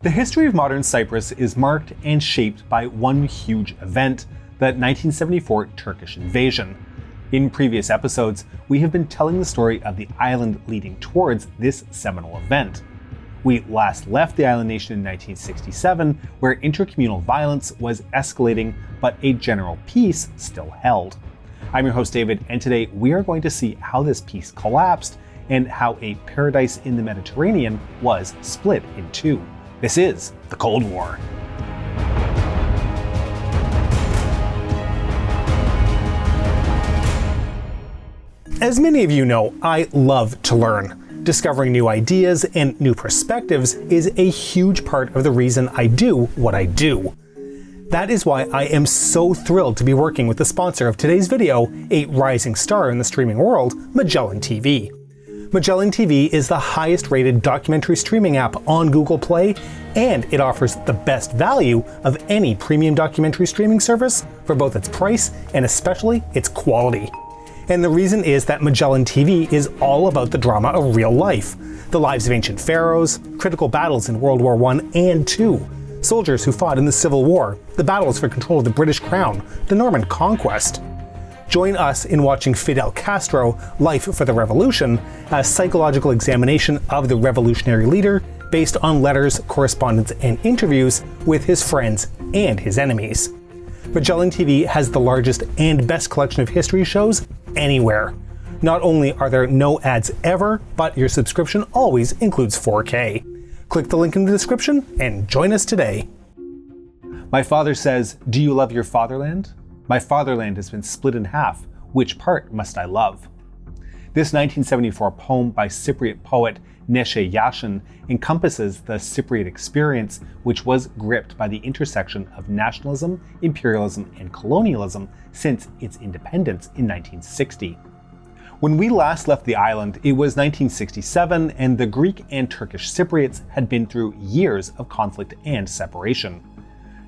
The history of modern Cyprus is marked and shaped by one huge event, the 1974 Turkish invasion. In previous episodes, we have been telling the story of the island leading towards this seminal event. We last left the island nation in 1967, where intercommunal violence was escalating, but a general peace still held. I'm your host David, and today we are going to see how this peace collapsed and how a paradise in the Mediterranean was split in two. This is the Cold War. As many of you know, I love to learn. Discovering new ideas and new perspectives is a huge part of the reason I do what I do. That is why I am so thrilled to be working with the sponsor of today's video, a rising star in the streaming world, Magellan TV. Magellan TV is the highest rated documentary streaming app on Google Play, and it offers the best value of any premium documentary streaming service for both its price and especially its quality. And the reason is that Magellan TV is all about the drama of real life. The lives of ancient pharaohs, critical battles in World War I and II, soldiers who fought in the Civil War, the battles for control of the British Crown, the Norman Conquest. Join us in watching Fidel Castro, Life for the Revolution, a psychological examination of the revolutionary leader based on letters, correspondence, and interviews with his friends and his enemies. Magellan TV has the largest and best collection of history shows anywhere. Not only are there no ads ever, but your subscription always includes 4K. Click the link in the description and join us today. My father says, "Do you love your fatherland? My fatherland has been split in half. Which part must I love?" This 1974 poem by Cypriot poet Neşe Yaşın encompasses the Cypriot experience, which was gripped by the intersection of nationalism, imperialism, and colonialism since its independence in 1960. When we last left the island, it was 1967, and the Greek and Turkish Cypriots had been through years of conflict and separation.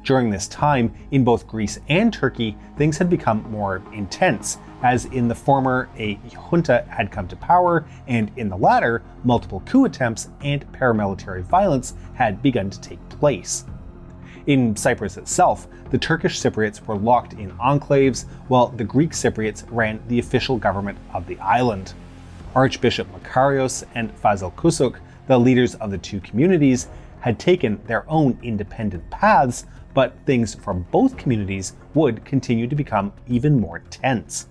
During this time, in both Greece and Turkey, things had become more intense, as in the former, a junta had come to power, and in the latter, multiple coup attempts and paramilitary violence had begun to take place. In Cyprus itself, the Turkish Cypriots were locked in enclaves, while the Greek Cypriots ran the official government of the island. Archbishop Makarios and Fazıl Kusuk, the leaders of the two communities, had taken their own independent paths, but things from both communities would continue to become even more tense.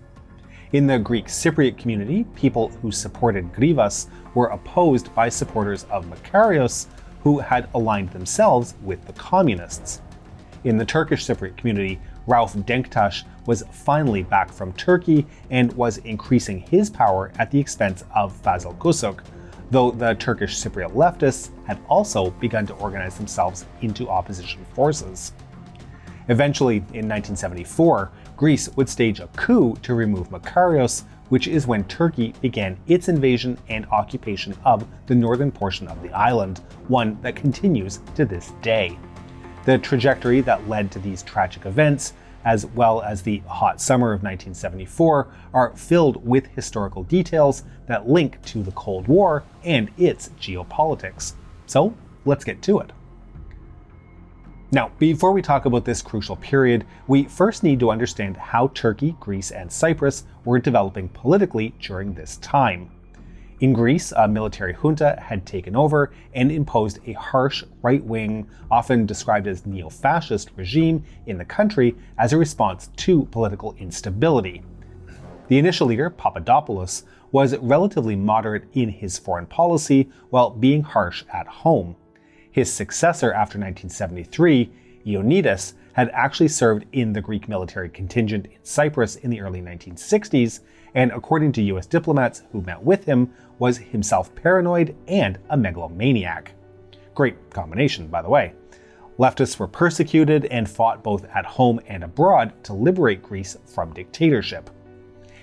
In the Greek Cypriot community, people who supported Grivas were opposed by supporters of Makarios, who had aligned themselves with the communists. In the Turkish Cypriot community, Rauf Denktaş was finally back from Turkey and was increasing his power at the expense of Fazıl Kusuk, though the Turkish Cypriot leftists had also begun to organize themselves into opposition forces. Eventually, in 1974, Greece would stage a coup to remove Makarios, which is when Turkey began its invasion and occupation of the northern portion of the island, one that continues to this day. The trajectory that led to these tragic events, as well as the hot summer of 1974, are filled with historical details that link to the Cold War and its geopolitics. So let's get to it. Now, before we talk about this crucial period, we first need to understand how Turkey, Greece, and Cyprus were developing politically during this time. In Greece, a military junta had taken over and imposed a harsh, right-wing, often described as neo-fascist regime in the country as a response to political instability. The initial leader, Papadopoulos, was relatively moderate in his foreign policy while being harsh at home. His successor after 1973, Ioannidis, had actually served in the Greek military contingent in Cyprus in the early 1960s, and according to US diplomats who met with him, was himself paranoid and a megalomaniac. Great combination, by the way. Leftists were persecuted and fought both at home and abroad to liberate Greece from dictatorship.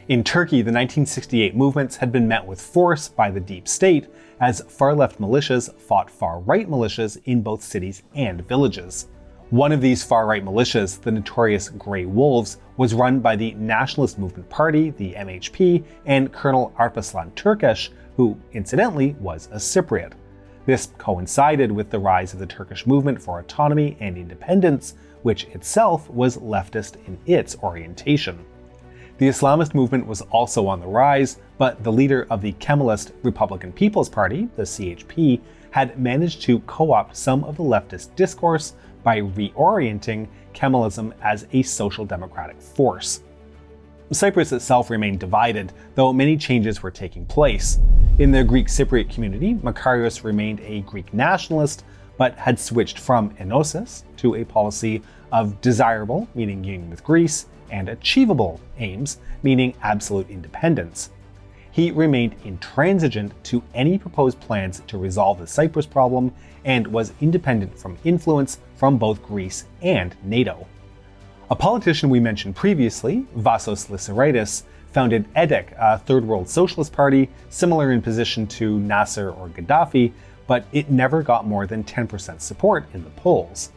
In Turkey, the 1968 movements had been met with force by the deep state, as far-left militias fought far-right militias in both cities and villages. One of these far-right militias, the notorious Grey Wolves, was run by the Nationalist Movement Party, the MHP, and Colonel Alparslan Türkeş, who incidentally was a Cypriot. This coincided with the rise of the Turkish movement for autonomy and independence, which itself was leftist in its orientation. The Islamist movement was also on the rise, but the leader of the Kemalist Republican People's Party, the CHP, had managed to co-opt some of the leftist discourse by reorienting Kemalism as a social democratic force. Cyprus itself remained divided, though many changes were taking place. In the Greek Cypriot community, Makarios remained a Greek nationalist, but had switched from enosis to a policy of desirable, meaning union with Greece, and achievable aims, meaning absolute independence. He remained intransigent to any proposed plans to resolve the Cyprus problem and was independent from influence from both Greece and NATO. A politician we mentioned previously, Vassos Lissaritis, founded EDEC, a third world socialist party similar in position to Nasser or Gaddafi, but it never got more than 10% support in the polls.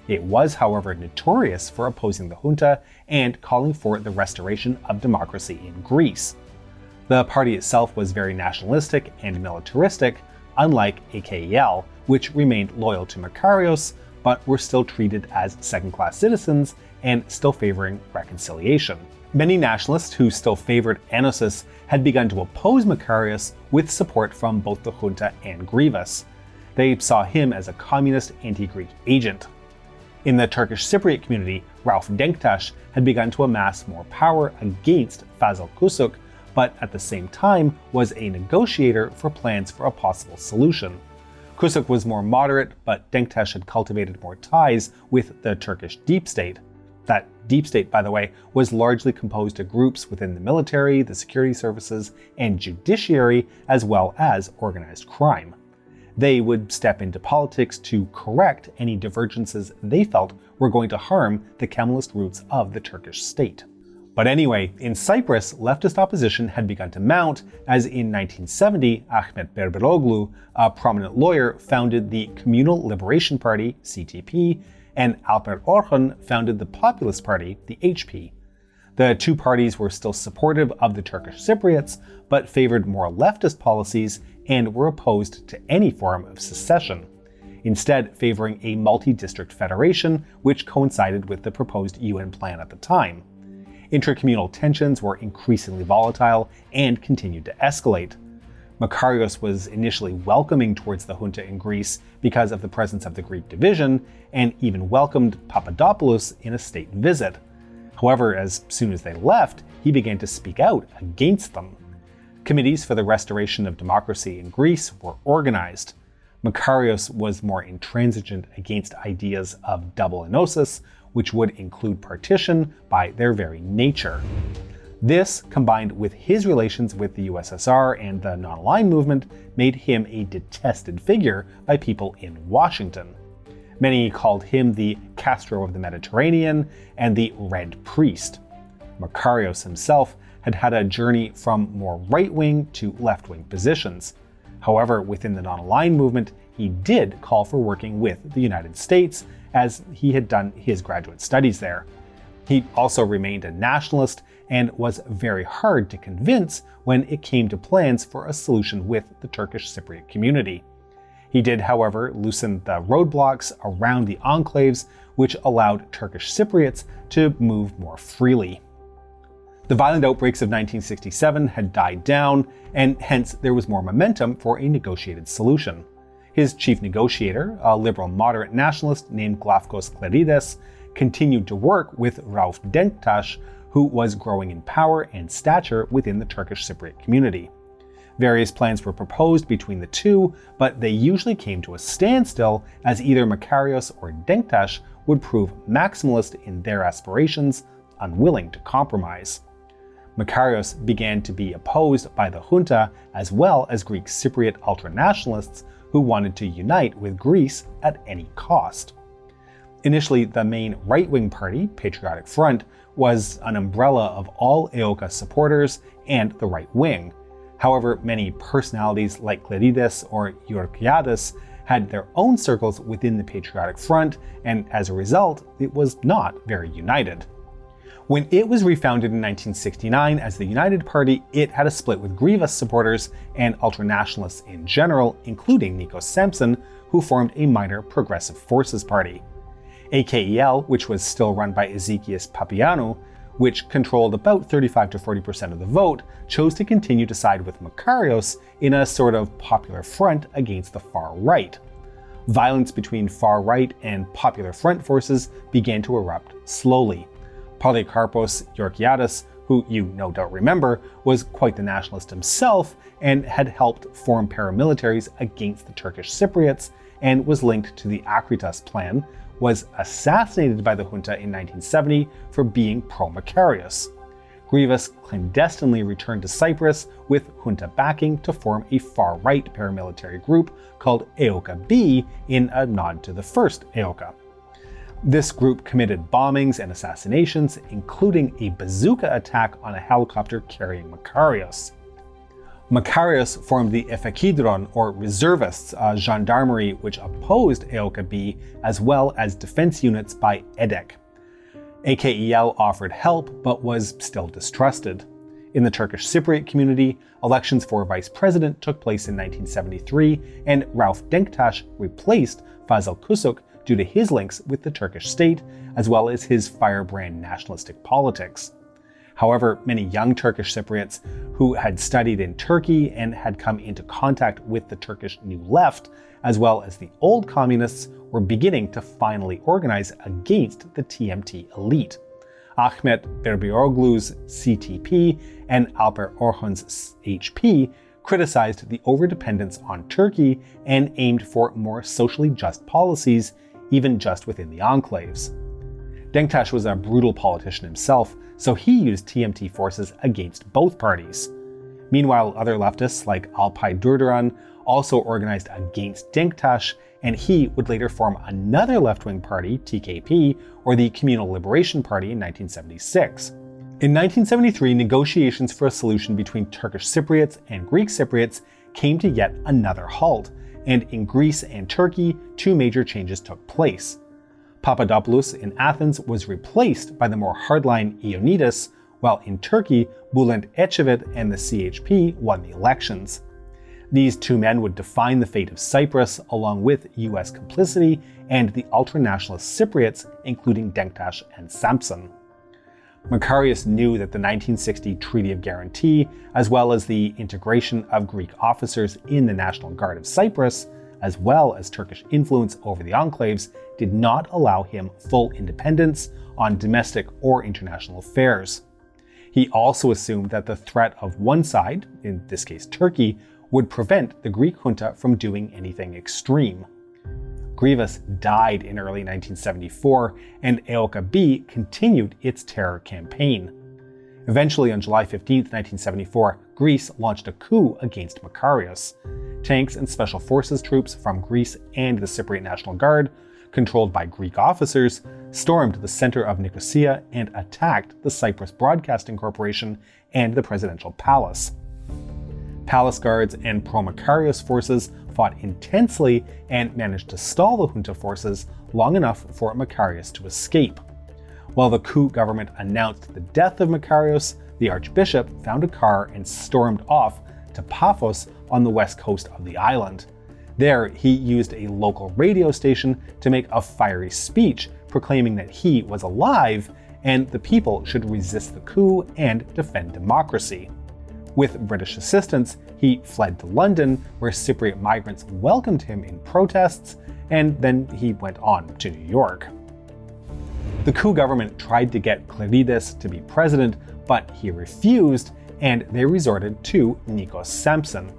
It was, however, notorious for opposing the junta and calling for the restoration of democracy in Greece. The party itself was very nationalistic and militaristic, unlike AKEL, which remained loyal to Makarios, but were still treated as second-class citizens and still favoring reconciliation. Many nationalists who still favored enosis had begun to oppose Makarios with support from both the junta and Grivas. They saw him as a communist anti-Greek agent. In the Turkish Cypriot community, Rauf Denktash had begun to amass more power against Fazıl Kusuk, but at the same time was a negotiator for plans for a possible solution. Kusuk was more moderate, but Denktash had cultivated more ties with the Turkish deep state. That deep state, by the way, was largely composed of groups within the military, the security services, and judiciary, as well as organized crime. They would step into politics to correct any divergences they felt were going to harm the Kemalist roots of the Turkish state. But anyway, in Cyprus, leftist opposition had begun to mount, as in 1970, Ahmet Berberoglu, a prominent lawyer, founded the Communal Liberation Party, CTP, and Alper Orhun founded the Populist Party, the HP. The two parties were still supportive of the Turkish Cypriots, but favored more leftist policies and were opposed to any form of secession, instead favoring a multi-district federation, which coincided with the proposed UN plan at the time. Intracommunal tensions were increasingly volatile and continued to escalate. Makarios was initially welcoming towards the junta in Greece because of the presence of the Greek division, and even welcomed Papadopoulos in a state visit. However, as soon as they left, he began to speak out against them. Committees for the restoration of democracy in Greece were organized. Makarios was more intransigent against ideas of double enosis, which would include partition by their very nature. This, combined with his relations with the USSR and the non-aligned movement, made him a detested figure by people in Washington. Many called him the Castro of the Mediterranean and the Red Priest. Makarios himself had had a journey from more right-wing to left-wing positions. However, within the non-aligned movement, he did call for working with the United States, as he had done his graduate studies there. He also remained a nationalist and was very hard to convince when it came to plans for a solution with the Turkish Cypriot community. He did, however, loosen the roadblocks around the enclaves, which allowed Turkish Cypriots to move more freely. The violent outbreaks of 1967 had died down, and hence there was more momentum for a negotiated solution. His chief negotiator, a liberal moderate nationalist named Glafkos Klerides, continued to work with Rauf Denktash, who was growing in power and stature within the Turkish Cypriot community. Various plans were proposed between the two, but they usually came to a standstill as either Makarios or Denktash would prove maximalist in their aspirations, unwilling to compromise. Makarios began to be opposed by the junta as well as Greek Cypriot ultranationalists who wanted to unite with Greece at any cost. Initially, the main right-wing party, Patriotic Front, was an umbrella of all EOKA supporters and the right wing. However, many personalities like Klerides or Georgiadis had their own circles within the Patriotic Front, and as a result, it was not very united. When it was refounded in 1969 as the United Party, it had a split with Grivas supporters and ultranationalists in general, including Nikos Samson, who formed a minor Progressive Forces party. AKEL, which was still run by Ezekias Papaioannou, which controlled about 35 to 40% of the vote, chose to continue to side with Makarios in a sort of popular front against the far right. Violence between far right and Popular Front forces began to erupt slowly. Polycarpos Georgiadis, who you no doubt remember, was quite the nationalist himself and had helped form paramilitaries against the Turkish Cypriots and was linked to the Akritas plan, was assassinated by the junta in 1970 for being pro-Makarios. Grivas clandestinely returned to Cyprus with junta backing to form a far-right paramilitary group called EOKA B in a nod to the first EOKA. This group committed bombings and assassinations, including a bazooka attack on a helicopter carrying Makarios. Makarios formed the Efekidron, or reservists, a gendarmerie which opposed EOKA B, as well as defense units by EDEK. AKEL offered help, but was still distrusted. In the Turkish Cypriot community, elections for vice president took place in 1973, and Rauf Denktaş replaced Fazıl Kusuk due to his links with the Turkish state, as well as his firebrand nationalistic politics. However, many young Turkish Cypriots who had studied in Turkey and had come into contact with the Turkish New Left, as well as the old communists, were beginning to finally organize against the TMT elite. Ahmet Berberoğlu's CTP and Alper Orhun's HP criticized the overdependence on Turkey and aimed for more socially just policies, even just within the enclaves. Denktaş was a brutal politician himself, so he used TMT forces against both parties. Meanwhile, other leftists like Alpay Durduran also organized against Denktaş, and he would later form another left-wing party, TKP, or the Communal Liberation Party in 1976. In 1973, negotiations for a solution between Turkish Cypriots and Greek Cypriots came to yet another halt, and in Greece and Turkey, two major changes took place. Papadopoulos in Athens was replaced by the more hardline Ioannidis, while in Turkey, Bülent Ecevit and the CHP won the elections. These two men would define the fate of Cyprus, along with US complicity and the ultranationalist Cypriots, including Denktaş and Samson. Makarios knew that the 1960 Treaty of Guarantee, as well as the integration of Greek officers in the National Guard of Cyprus, as well as Turkish influence over the enclaves, did not allow him full independence on domestic or international affairs. He also assumed that the threat of one side, in this case Turkey, would prevent the Greek junta from doing anything extreme. Grivas died in early 1974, and EOKA B continued its terror campaign. Eventually, on July 15, 1974, Greece launched a coup against Makarios. Tanks and special forces troops from Greece and the Cypriot National Guard, controlled by Greek officers, stormed the center of Nicosia and attacked the Cyprus Broadcasting Corporation and the presidential palace. Palace guards and pro-Makarios forces fought intensely and managed to stall the junta forces long enough for Makarios to escape. While the coup government announced the death of Makarios, the archbishop found a car and stormed off to Paphos on the west coast of the island. There, he used a local radio station to make a fiery speech proclaiming that he was alive and the people should resist the coup and defend democracy. With British assistance, he fled to London, where Cypriot migrants welcomed him in protests, and then he went on to New York. The coup government tried to get Klerides to be president, but he refused, and they resorted to Nikos Samson.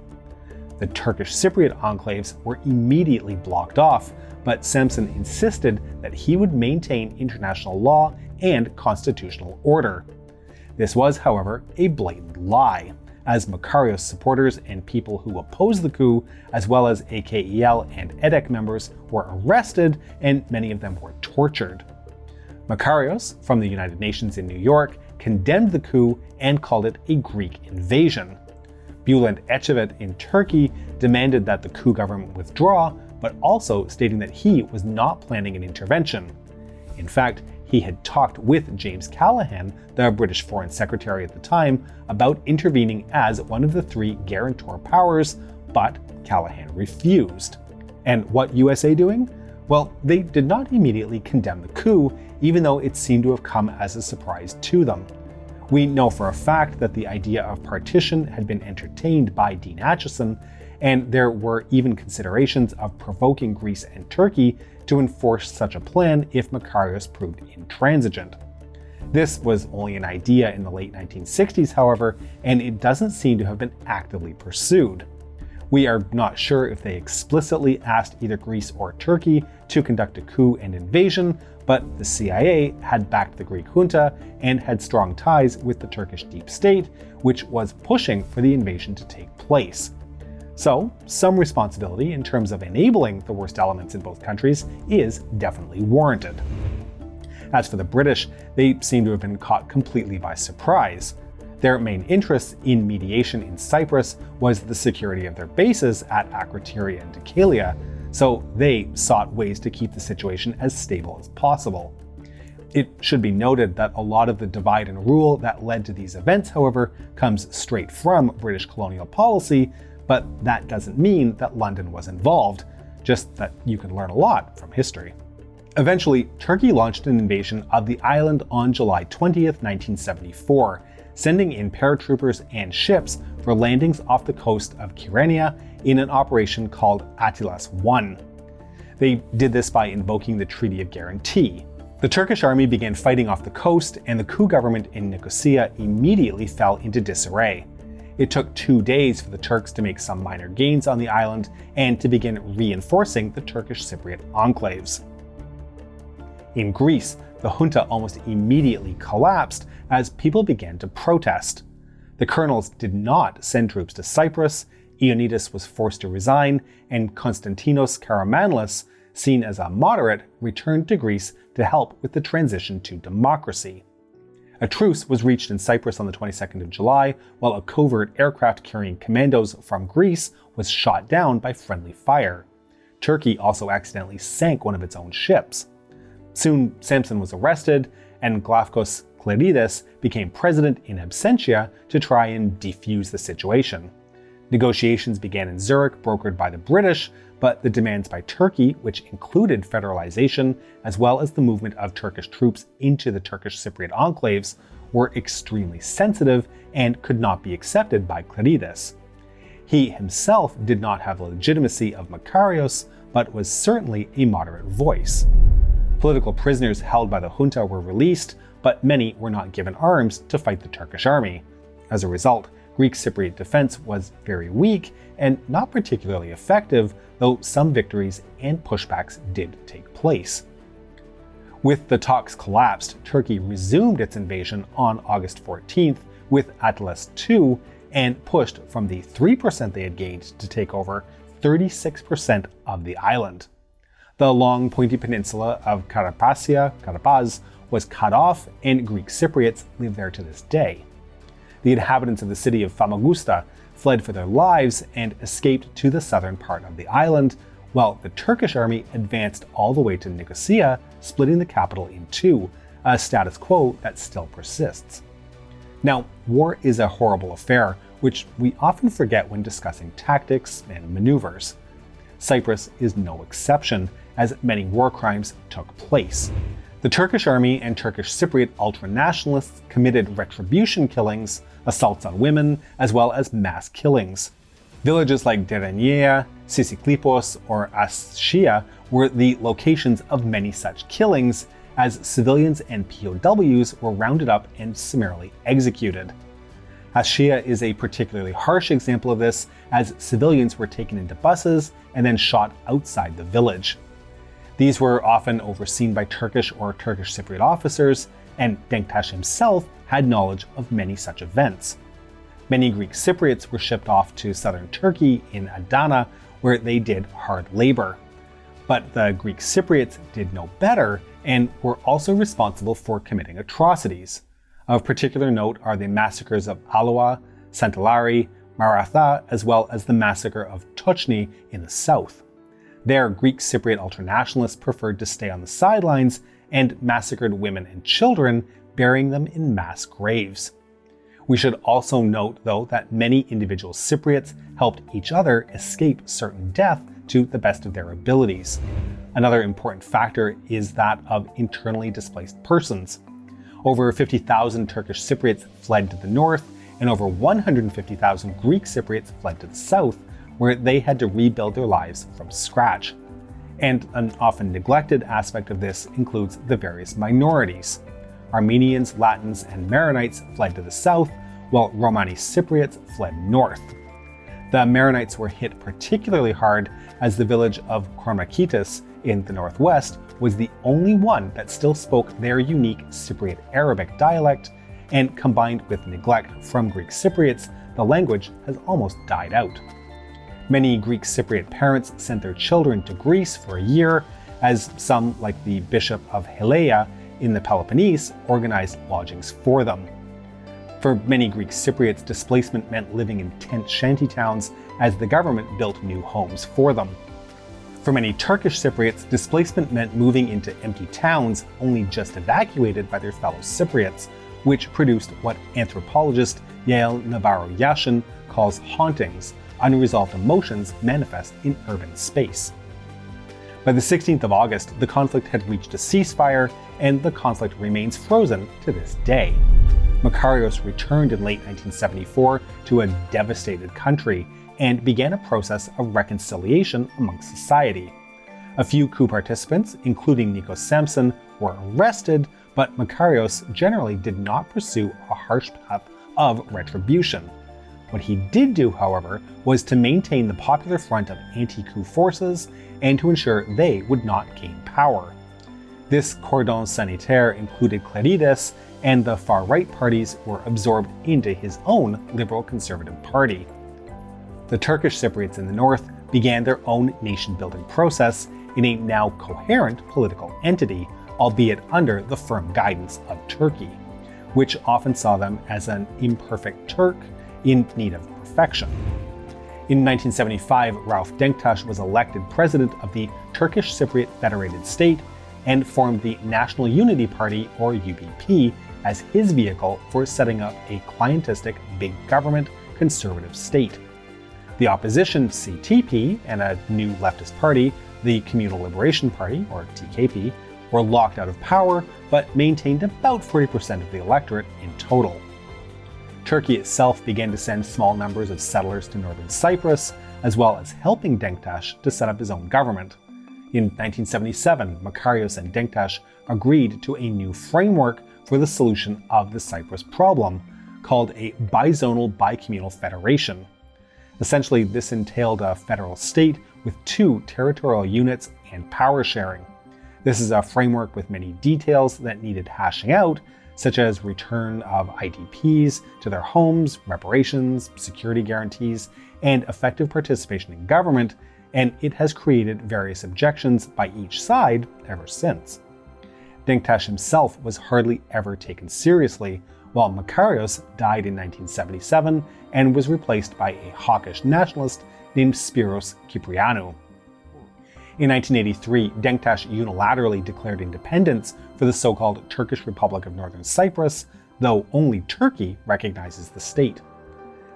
The Turkish Cypriot enclaves were immediately blocked off, but Samson insisted that he would maintain international law and constitutional order. This was, however, a blatant lie, as Makarios supporters and people who opposed the coup, as well as AKEL and EDEK members, were arrested and many of them were tortured. Makarios, from the United Nations in New York, condemned the coup and called it a Greek invasion. Bülent Ecevit in Turkey demanded that the coup government withdraw, but also stating that he was not planning an intervention. In fact, he had talked with James Callaghan, the British Foreign Secretary at the time, about intervening as one of the three guarantor powers, but Callaghan refused. And what USA doing? Well, they did not immediately condemn the coup, even though it seemed to have come as a surprise to them. We know for a fact that the idea of partition had been entertained by Dean Acheson, and there were even considerations of provoking Greece and Turkey to enforce such a plan if Makarios proved intransigent. This was only an idea in the late 1960s, however, and it doesn't seem to have been actively pursued. We are not sure if they explicitly asked either Greece or Turkey to conduct a coup and invasion, but the CIA had backed the Greek junta and had strong ties with the Turkish deep state, which was pushing for the invasion to take place. So, some responsibility in terms of enabling the worst elements in both countries is definitely warranted. As for the British, they seem to have been caught completely by surprise. Their main interest in mediation in Cyprus was the security of their bases at Akrotiri and Deucalion, so they sought ways to keep the situation as stable as possible. It should be noted that a lot of the divide and rule that led to these events, however, comes straight from British colonial policy, but that doesn't mean that London was involved, just that you can learn a lot from history. Eventually, Turkey launched an invasion of the island on July 20th, 1974, sending in paratroopers and ships for landings off the coast of Kyrenia in an operation called Attilas I. They did this by invoking the Treaty of Guarantee. The Turkish army began fighting off the coast, and the coup government in Nicosia immediately fell into disarray. It took 2 days for the Turks to make some minor gains on the island and to begin reinforcing the Turkish Cypriot enclaves. In Greece, the junta almost immediately collapsed as people began to protest. The colonels did not send troops to Cyprus, Ioannidis was forced to resign, and Konstantinos Karamanlis, seen as a moderate, returned to Greece to help with the transition to democracy. A truce was reached in Cyprus on the 22nd of July, while a covert aircraft carrying commandos from Greece was shot down by friendly fire. Turkey also accidentally sank one of its own ships. Soon, Samson was arrested, and Glafkos Cleridis became president in absentia to try and defuse the situation. Negotiations began in Zurich, brokered by the British, but the demands by Turkey, which included federalization, as well as the movement of Turkish troops into the Turkish Cypriot enclaves, were extremely sensitive and could not be accepted by Cleridis. He himself did not have the legitimacy of Makarios, but was certainly a moderate voice. Political prisoners held by the junta were released, but many were not given arms to fight the Turkish army. As a result, Greek Cypriot defense was very weak and not particularly effective, though some victories and pushbacks did take place. With the talks collapsed, Turkey resumed its invasion on August 14th with Attilas II and pushed from the 3% they had gained to take over 36% of the island. The long pointy peninsula of Karapaz was cut off, and Greek Cypriots live there to this day. The inhabitants of the city of Famagusta fled for their lives and escaped to the southern part of the island, while the Turkish army advanced all the way to Nicosia, splitting the capital in two, a status quo that still persists. Now, war is a horrible affair, which we often forget when discussing tactics and maneuvers. Cyprus is no exception, as many war crimes took place. The Turkish army and Turkish Cypriot ultra-nationalists committed retribution killings, assaults on women, as well as mass killings. Villages like Derenia, Sisiklippos, or Aschia were the locations of many such killings, as civilians and POWs were rounded up and summarily executed. Aschia is a particularly harsh example of this, as civilians were taken into buses and then shot outside the village. These were often overseen by Turkish or Turkish Cypriot officers, and Denktash himself had knowledge of many such events. Many Greek Cypriots were shipped off to southern Turkey in Adana, where they did hard labor. But the Greek Cypriots did no better and were also responsible for committing atrocities. Of particular note are the massacres of Alua, Santillari, Maratha, as well as the massacre of Tochni in the south. There, Greek Cypriot ultranationalists preferred to stay on the sidelines and massacred women and children, burying them in mass graves. We should also note, though, that many individual Cypriots helped each other escape certain death to the best of their abilities. Another important factor is that of internally displaced persons. Over 50,000 Turkish Cypriots fled to the north, and over 150,000 Greek Cypriots fled to the south, where they had to rebuild their lives from scratch. And an often neglected aspect of this includes the various minorities. Armenians, Latins, and Maronites fled to the south, while Romani Cypriots fled north. The Maronites were hit particularly hard as the village of Kormakitis in the northwest was the only one that still spoke their unique Cypriot Arabic dialect, and combined with neglect from Greek Cypriots, the language has almost died out. Many Greek Cypriot parents sent their children to Greece for a year, as some, like the Bishop of Heleia in the Peloponnese, organized lodgings for them. For many Greek Cypriots, displacement meant living in tent shantytowns as the government built new homes for them. For many Turkish Cypriots, displacement meant moving into empty towns only just evacuated by their fellow Cypriots, which produced what anthropologist Yael Navarro-Yashin calls hauntings, unresolved emotions manifest in urban space. By the 16th of August, the conflict had reached a ceasefire, and the conflict remains frozen to this day. Makarios returned in late 1974 to a devastated country and began a process of reconciliation amongst society. A few coup participants, including Nikos Samson, were arrested, but Makarios generally did not pursue a harsh path of retribution. What he did do, however, was to maintain the popular front of anti-coup forces and to ensure they would not gain power. This cordon sanitaire included Clerides, and the far-right parties were absorbed into his own liberal conservative party. The Turkish Cypriots in the north began their own nation-building process in a now coherent political entity, albeit under the firm guidance of Turkey, which often saw them as an imperfect Turk in need of perfection. In 1975, Rauf Denktash was elected president of the Turkish Cypriot Federated State and formed the National Unity Party, or UBP, as his vehicle for setting up a clientistic big government conservative state. The opposition CTP and a new leftist party, the Communal Liberation Party, or TKP, were locked out of power but maintained about 40% of the electorate in total. Turkey itself began to send small numbers of settlers to northern Cyprus, as well as helping Denktash to set up his own government. In 1977, Makarios and Denktash agreed to a new framework for the solution of the Cyprus problem, called a bizonal bicommunal federation. Essentially, this entailed a federal state with two territorial units and power sharing. This is a framework with many details that needed hashing out, such as return of IDPs to their homes, reparations, security guarantees, and effective participation in government, and it has created various objections by each side ever since. Denktash himself was hardly ever taken seriously, while Makarios died in 1977 and was replaced by a hawkish nationalist named Spyros Kyprianou. In 1983, Denktash unilaterally declared independence for the so-called Turkish Republic of Northern Cyprus, though only Turkey recognizes the state.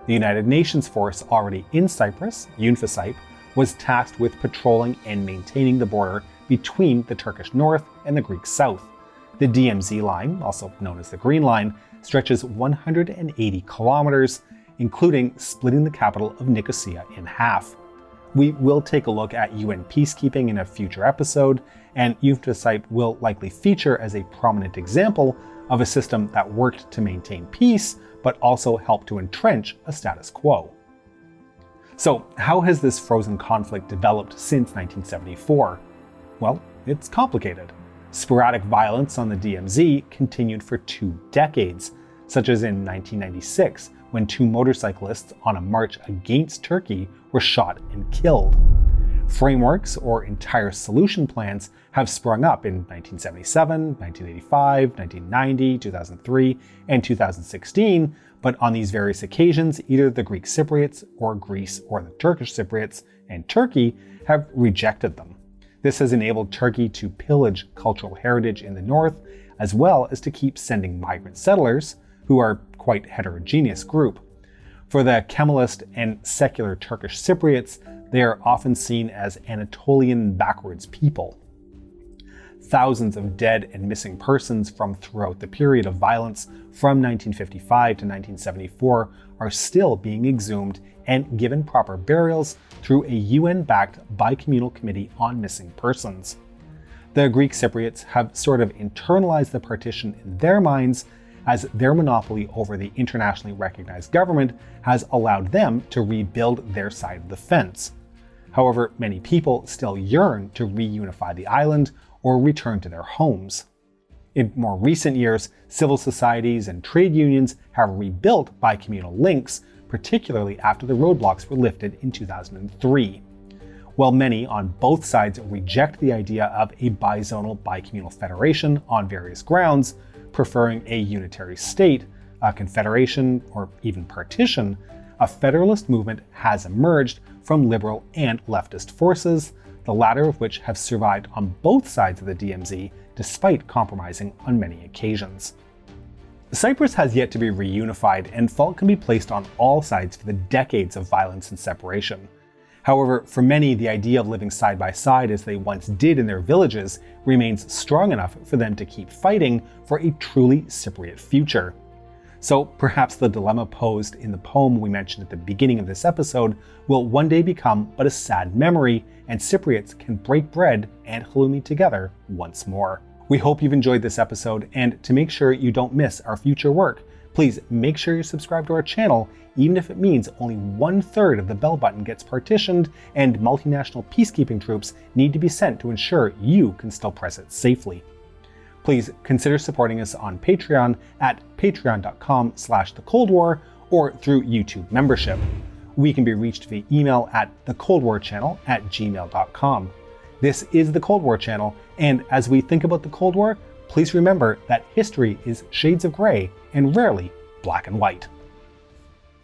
The United Nations force already in Cyprus, UNFICYP, was tasked with patrolling and maintaining the border between the Turkish north and the Greek south. The DMZ line, also known as the Green Line, stretches 180 kilometers, including splitting the capital of Nicosia in half. We will take a look at UN peacekeeping in a future episode, and UNFICYP will likely feature as a prominent example of a system that worked to maintain peace, but also helped to entrench a status quo. So, how has this frozen conflict developed since 1974? Well, it's complicated. Sporadic violence on the DMZ continued for 2 decades, such as in 1996, when 2 motorcyclists on a march against Turkey were shot and killed. Frameworks or entire solution plans have sprung up in 1977, 1985, 1990, 2003, and 2016, but on these various occasions, either the Greek Cypriots or Greece or the Turkish Cypriots and Turkey have rejected them. This has enabled Turkey to pillage cultural heritage in the north, as well as to keep sending migrant settlers, who are quite a heterogeneous group. For the Kemalist and secular Turkish Cypriots, they are often seen as Anatolian backwards people. Thousands of dead and missing persons from throughout the period of violence from 1955 to 1974 are still being exhumed and given proper burials through a UN-backed bicommunal committee on missing persons. The Greek Cypriots have sort of internalized the partition in their minds, as their monopoly over the internationally recognized government has allowed them to rebuild their side of the fence. However, many people still yearn to reunify the island or return to their homes. In more recent years, civil societies and trade unions have rebuilt bicommunal links, particularly after the roadblocks were lifted in 2003. While many on both sides reject the idea of a bizonal bicommunal federation on various grounds, preferring a unitary state, a confederation, or even partition, a federalist movement has emerged from liberal and leftist forces, the latter of which have survived on both sides of the DMZ despite compromising on many occasions. Cyprus has yet to be reunified, and fault can be placed on all sides for the decades of violence and separation. However, for many, the idea of living side by side as they once did in their villages remains strong enough for them to keep fighting for a truly Cypriot future. So perhaps the dilemma posed in the poem we mentioned at the beginning of this episode will one day become but a sad memory, and Cypriots can break bread and halloumi together once more. We hope you've enjoyed this episode, and to make sure you don't miss our future work, please make sure you're subscribed to our channel, even if it means only 1/3 of the bell button gets partitioned and multinational peacekeeping troops need to be sent to ensure you can still press it safely. Please consider supporting us on Patreon at patreon.com/thecoldwar or through YouTube membership. We can be reached via email at thecoldwarchannel@gmail.com. This is the Cold War Channel, and as we think about the Cold War, please remember that history is shades of gray and rarely black and white.